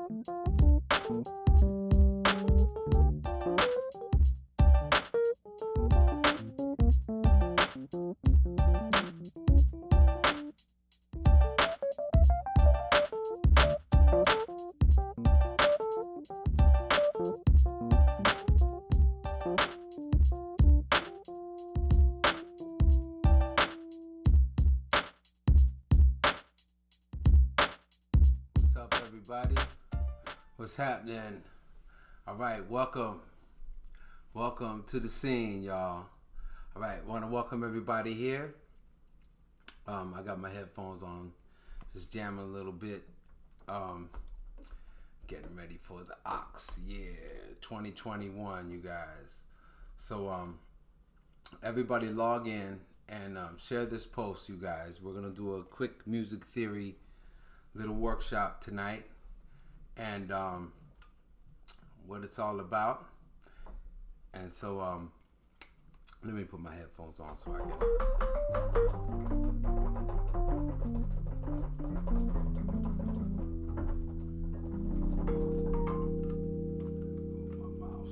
What's up, everybody? What's happening? All right, welcome to the scene, y'all. All right, want to welcome everybody here. I got my headphones on, just jamming a little bit, getting ready for the Ox year 2021, you guys. So everybody log in and share this post, you guys. We're gonna do a quick music theory little workshop tonight, and what it's all about. And so let me put my headphones on so I can move my mouse.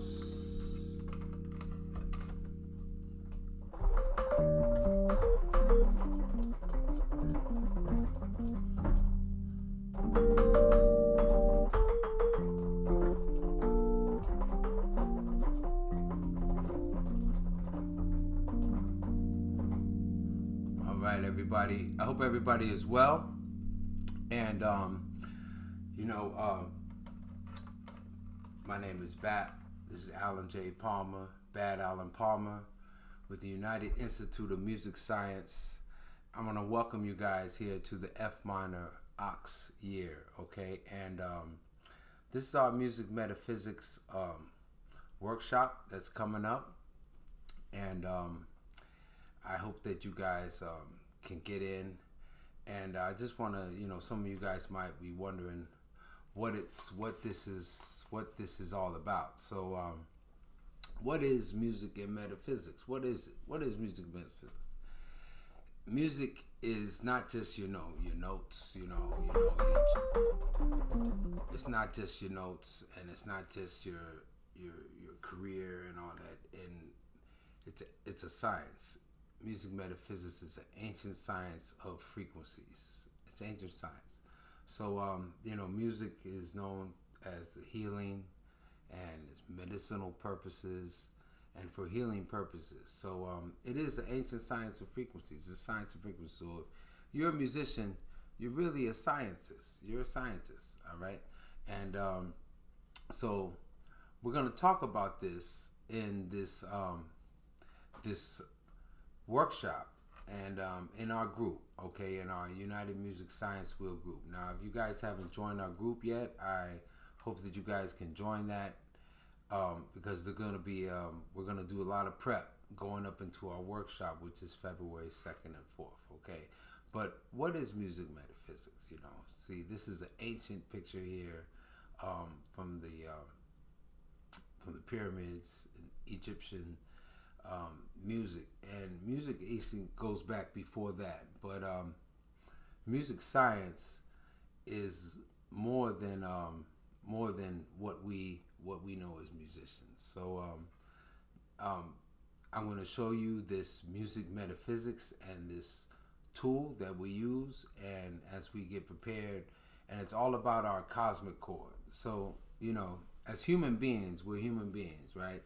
Alright, everybody. I hope everybody is well. And my name is Bat. This is Alan J. Palmer, Bad Alan Palmer, with the United Institute of Music Science. I'm gonna welcome you guys here to the F minor Ox year, okay? And this is our music metaphysics workshop that's coming up, and I hope that you guys can get in. And I just want to, some of you guys might be wondering what this is all about. So, what is music and metaphysics? What is it? What is music and metaphysics? Music is not just your notes. It's not just your notes, and it's not just your career and all that. And it's a science. Music metaphysics is an ancient science of frequencies. It's ancient science. So, music is known as healing and its medicinal purposes and for healing purposes. So, it is an ancient science of frequencies. It's a science of frequencies. So, if you're a musician, you're really a scientist. You're a scientist, all right? And so, we're going to talk about this in this workshop and in our group, okay, in our United Music Science Wheel group. Now, if you guys haven't joined our group yet, I hope that you guys can join that, because they're going to be we're going to do a lot of prep going up into our workshop, which is February 2nd and 4th, okay? But what is music metaphysics? See, this is an ancient picture here from the pyramids in Egyptian music, and music actually goes back before that, but music science is more than what we know as musicians. So I'm going to show you this music metaphysics and this tool that we use, and as we get prepared, and it's all about our cosmic chord. So as human beings, we're human beings, right?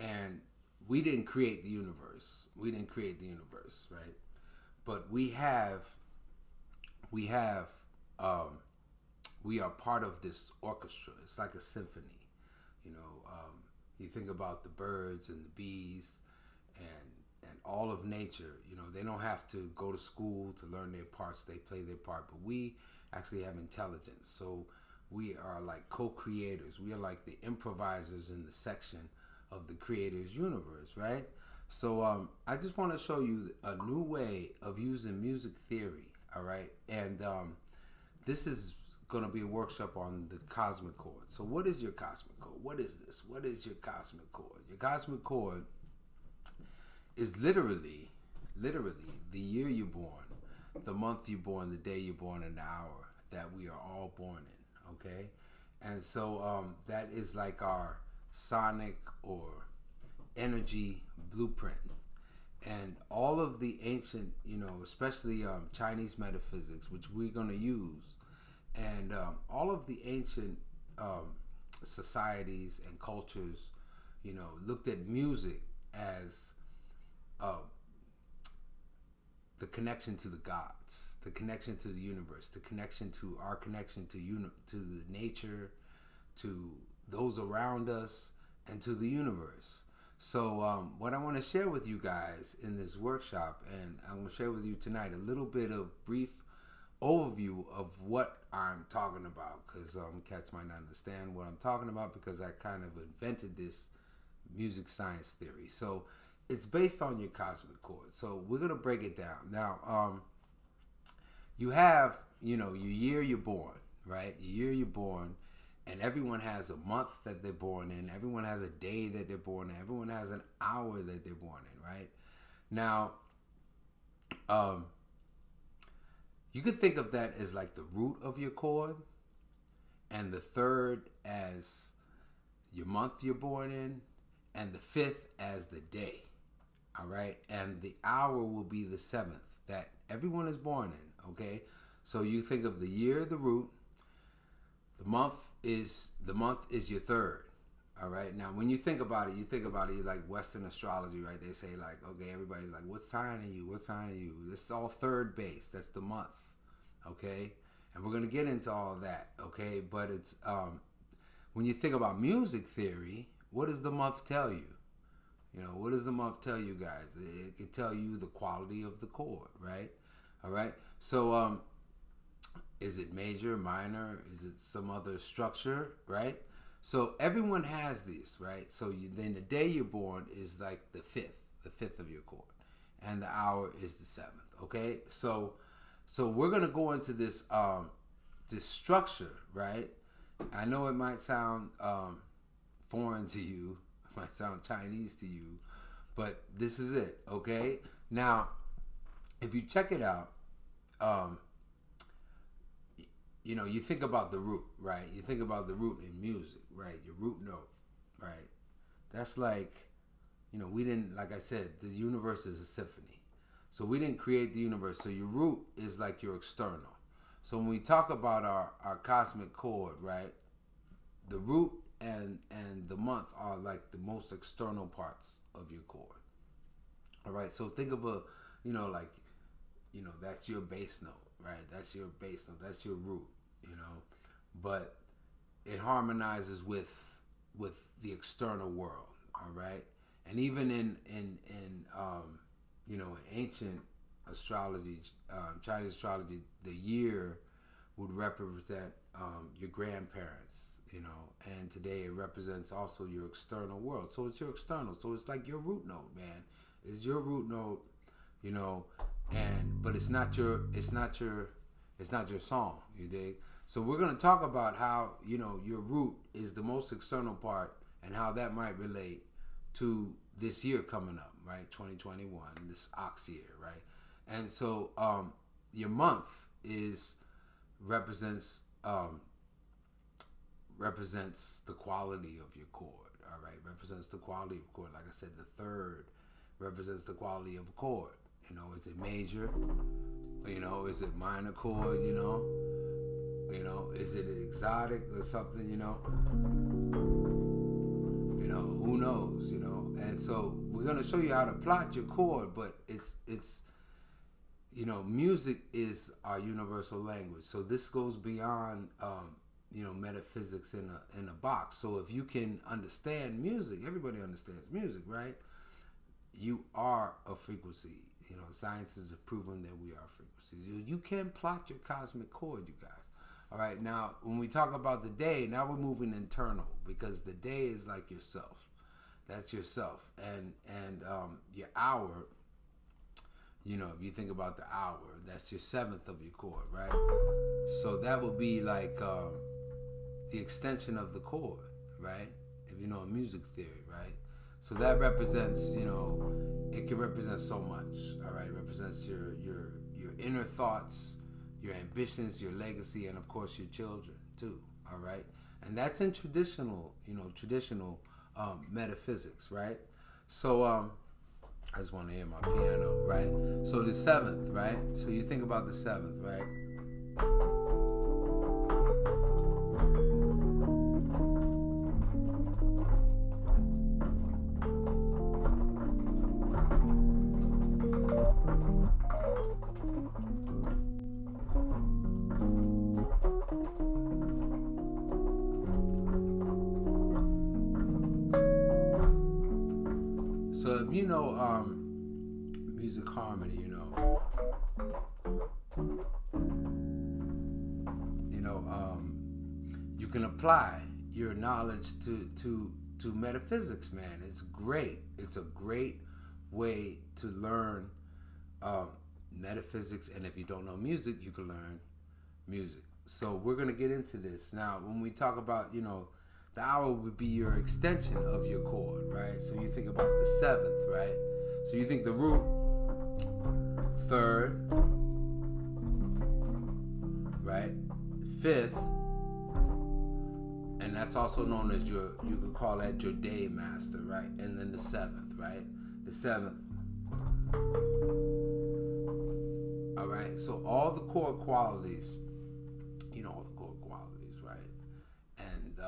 And we didn't create the universe. Right? But we are part of this orchestra. It's like a symphony. You think about the birds and the bees and all of nature. They don't have to go to school to learn their parts. They play their part. But we actually have intelligence. So we are like co-creators. We are like the improvisers in the section of the creator's universe, right? So I just want to show you a new way of using music theory, all right? And this is going to be a workshop on the cosmic chord. So what is your cosmic chord? What is this? What is your cosmic chord? Your cosmic chord is literally the year you're born, the month you're born, the day you're born, and the hour that we are all born in. Okay, and so that is like our sonic or energy blueprint. And all of the ancient, especially Chinese metaphysics, which we're going to use, and all of the ancient societies and cultures, looked at music as uh, the connection to the gods, the connection to the universe, the connection to our connection to the nature, to those around us, and to the universe. So, what I want to share with you guys in this workshop, and I'm going to share with you tonight a little bit of brief overview of what I'm talking about, because cats might not understand what I'm talking about because I kind of invented this music science theory. So, it's based on your cosmic chord. So, we're going to break it down. Now, you have, your year you're born, right? The year you're born. And everyone has a month that they're born in. Everyone has a day that they're born in. Everyone has an hour that they're born in, right? Now, you could think of that as like the root of your chord, and the third as your month you're born in, and the fifth as the day, all right? And the hour will be the seventh that everyone is born in, okay? So you think of the year, the root. The month is your third. All right. Now, when you think about it like Western astrology, right? They say like, okay, everybody's like, what sign are you? What sign are you? It's all third base. That's the month. Okay. And we're gonna get into all that. Okay. But it's when you think about music theory, what does the month tell you? What does the month tell you guys? It can tell you the quality of the chord, right? All right. So is it major, minor? Is it some other structure, right? So everyone has these, right? So then the day you're born is like the fifth of your chord, and the hour is the seventh. Okay, so we're gonna go into this this structure, right? I know it might sound foreign to you, it might sound Chinese to you, but this is it. Okay, now if you check it out. You think about the root, right? You think about the root in music, right? Your root note, right? That's like, we didn't, like I said, the universe is a symphony. So we didn't create the universe. So your root is like your external. So when we talk about our cosmic chord, right? The root and the month are like the most external parts of your chord. All right. So think of that's your bass note, right? That's your bass note. That's your root, but it harmonizes with the external world, all right? And even in ancient astrology, Chinese astrology, the year would represent your grandparents, and today it represents also your external world. So it's your external. So it's like your root note, man. It's your root note, but it's not your song, you dig? So we're going to talk about how your root is the most external part, and how that might relate to this year coming up, right? 2021, this ox year, right? And so your month represents the quality of your chord, all right? Represents the quality of chord. Like I said, the third represents the quality of a chord. Is it major? Is it minor chord? Is it an exotic or something? Who knows? And so we're gonna show you how to plot your chord, but it's music is our universal language. So this goes beyond metaphysics in a box. So if you can understand music, everybody understands music, right? You are a frequency. Sciences have proven that we are frequencies. You can plot your cosmic chord, you guys. All right, now when we talk about the day, now we're moving internal, because the day is like yourself. That's yourself, and your hour. If you think about the hour, that's your seventh of your chord, right? So that would be like the extension of the chord, right? If you know music theory, right? So that represents, it can represent so much. All right, it represents your inner thoughts, your ambitions, your legacy, and of course your children too. All right, and that's in traditional metaphysics, right? So I just want to hear my piano, right? So the seventh, right? So you think about the seventh, right? So if you know music harmony, you can apply your knowledge to metaphysics, man. It's great. It's a great way to learn metaphysics, and if you don't know music, you can learn music. So we're gonna get into this now. When we talk about, the hour would be your extension of your chord, right? So you think about the seventh, right? So you think the root, third, right? Fifth, and that's also known as you could call that your day master, right? And then the seventh, right? The seventh. All right. So all the chord qualities, right? And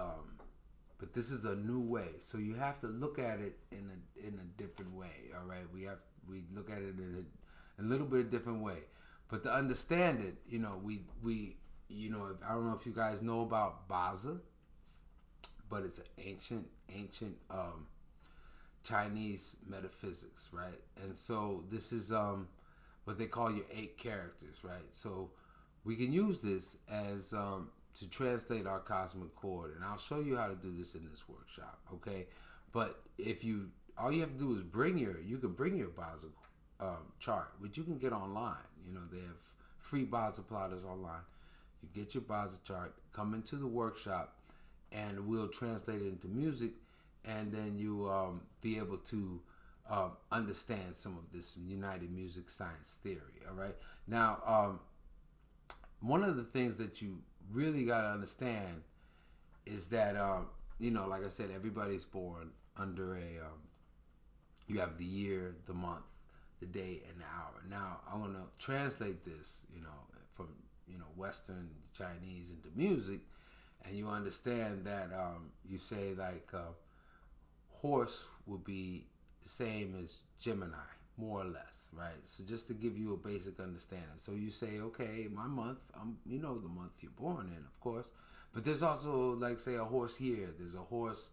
but this is a new way, so you have to look at it in a different way. All right. We look at it in a little bit of different way, but to understand it, I don't know if you guys know about Bazi, but it's an ancient Chinese metaphysics, right? And so this is what they call your 8 characters, right? So we can use this as to translate our cosmic chord, and I'll show you how to do this in this workshop, okay? But all you have to do is bring your Bazi chart, which you can get online. They have free Bazi plotters online. You get your Bazi chart, come into the workshop, and we'll translate it into music, and then you be able to understand some of this United Music Science theory. All right. Now, one of the things that you really got to understand is that like I said, everybody's born under you have the year, the month, the day, and the hour. Now, I want to translate this, from Western Chinese into music, and you understand that you say like horse would be the same as Gemini, more or less, right? So just to give you a basic understanding. So you say, okay, my month, the month you're born in, of course, but there's also, like, say, a horse year, there's a horse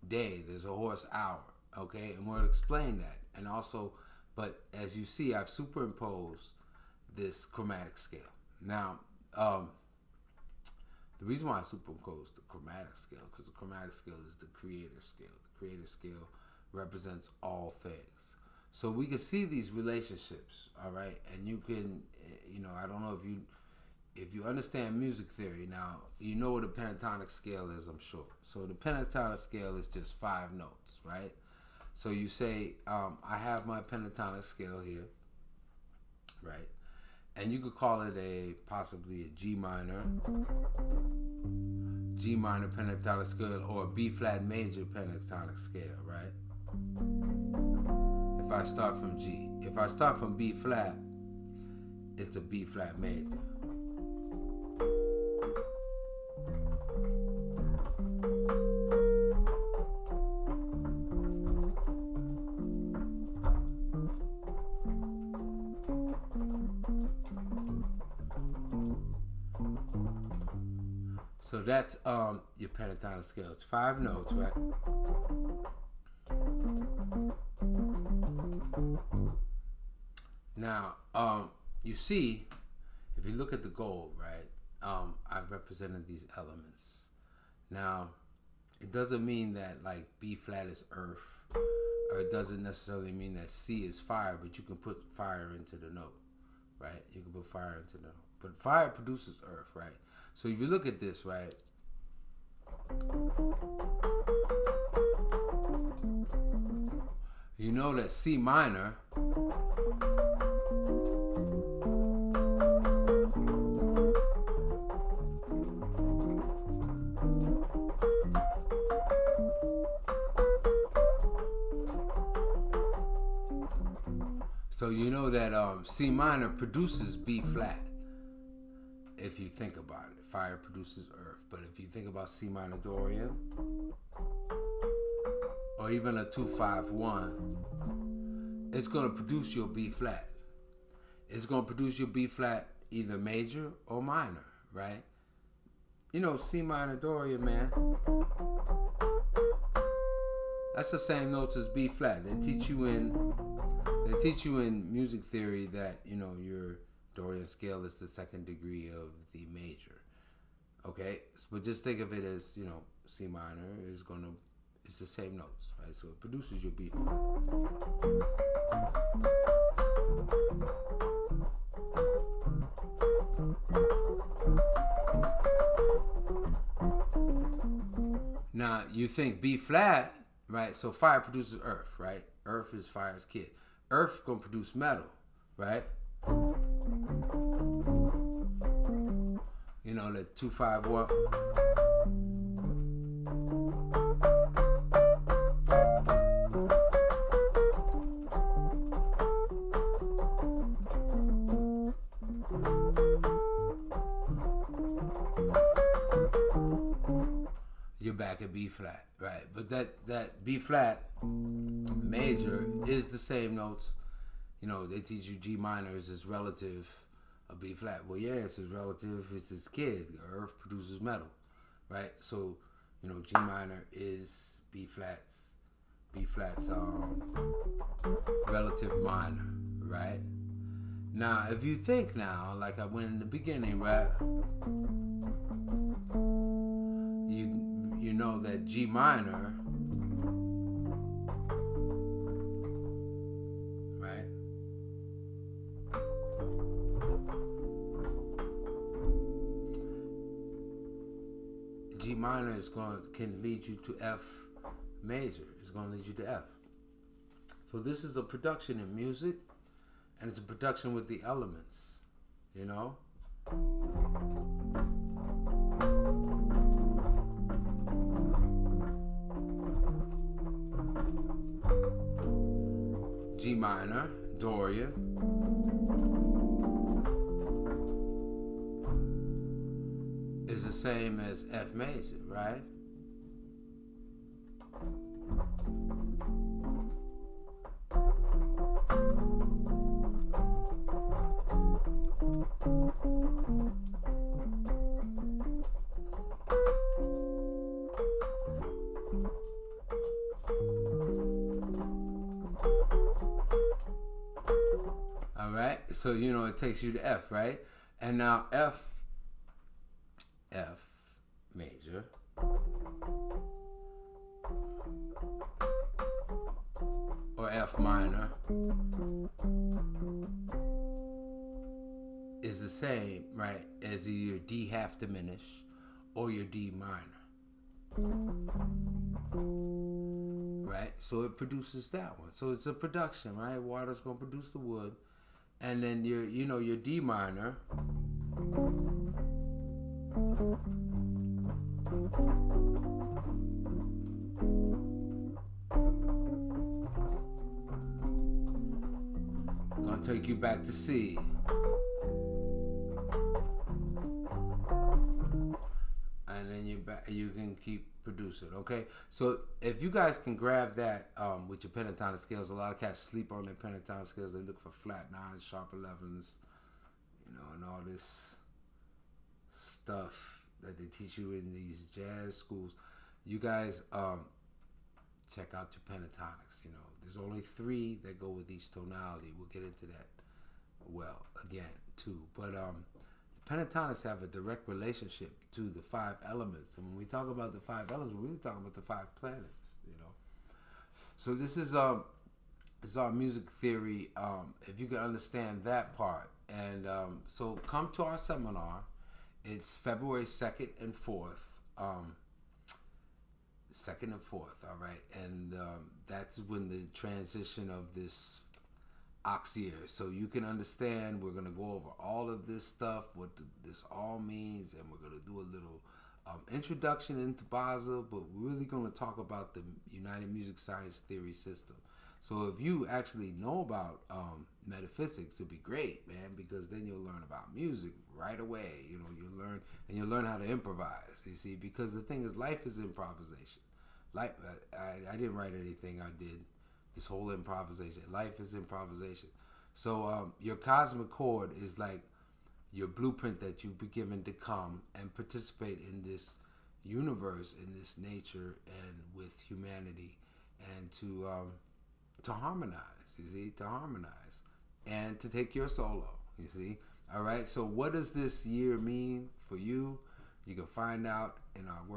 day, there's a horse hour, okay? And we'll explain that. And also, but as you see, I've superimposed this chromatic scale. Now, the reason why I superimpose the chromatic scale, because the chromatic scale is the creator scale. The creator scale represents all things. So we can see these relationships, all right? And you can, I don't know if you understand music theory. Now, you know what a pentatonic scale is, I'm sure. So the pentatonic scale is just 5 notes, right? So you say, I have my pentatonic scale here, right? And you could call it possibly a G minor pentatonic scale, or a B flat major pentatonic scale, right? If I start from G. If I start from B flat, it's a B flat major. So that's your pentatonic scale. It's 5 notes, right? Now, you see, if you look at the gold, right? I've represented these elements. Now, it doesn't mean that like B flat is earth, or it doesn't necessarily mean that C is fire, but you can put fire into the note, right? You can put fire into the note. But fire produces earth, right? So if you look at this, right? You know that C minor So you know that C minor produces B flat. If you think about it, fire produces earth. But if you think about C minor Dorian, or even a 2-5-1, it's gonna produce your B flat. It's gonna produce your B flat either major or minor, right? You know, C minor Dorian, man. That's the same notes as B flat. They teach you in music theory that, you know, your Dorian scale is the second degree of the major. Okay? But just think of it as, you know, C minor it's the same notes, right? So it produces your B flat. Now, you think B flat, right? So fire produces earth, right? Earth is fire's kid. Earth gonna produce metal, right? You know, the 2-5-1. You're back at B flat, right? But that B flat major is the same notes. You know, they teach you G minor is its relative of B flat. Well, yeah, it's its relative. It's its kid. Earth produces metal, right? So, you know, G minor is B flat's relative minor, right? Now, if you think now, like I went in the beginning, right? You know that G minor, right? G minor can lead you to F major. It's going to lead you to F. So this is a production in music, and it's a production with the elements, you know? G minor, Dorian. Is the same as F major, right? All right, so you know it takes you to F, right? And now F major or F minor is the same, right, as either your D half diminished or your D minor, right? So it produces that one. So it's a production, right? Water's gonna produce the wood, and then your D minor gonna take you back to C. And then you can keep producing, okay? So if you guys can grab that with your pentatonic scales, a lot of cats sleep on their pentatonic scales. They look for flat nines, sharp 11s, you know, and all this stuff that they teach you in these jazz schools. You guys check out your pentatonics. You know, there's only 3 that go with each tonality. We'll get into that again too. But pentatonics have a direct relationship to the 5 elements, and when we talk about the 5 elements, we're really talking about the 5 planets. You know, so this is our music theory. If you can understand that part, and so come to our seminar. It's February 2nd and 4th. 2nd and 4th, all right? And that's when the transition of this ox year. So you can understand, we're going to go over all of this stuff, what this all means, and we're going to do a little introduction into Basel, but we're really going to talk about the United Music Science Theory system. So if you actually know about metaphysics, it'd be great, man, because then you'll learn about music right away. You know, you'll learn how to improvise. You see, because the thing is, life is improvisation. Life, I didn't write anything. I did this whole improvisation. Life is improvisation. So your cosmic chord is like your blueprint that you've been given to come and participate in this universe, in this nature, and with humanity, and to harmonize. You see, to harmonize, and to take your solo. You see, all right. So, what does this year mean for you? You can find out in our work.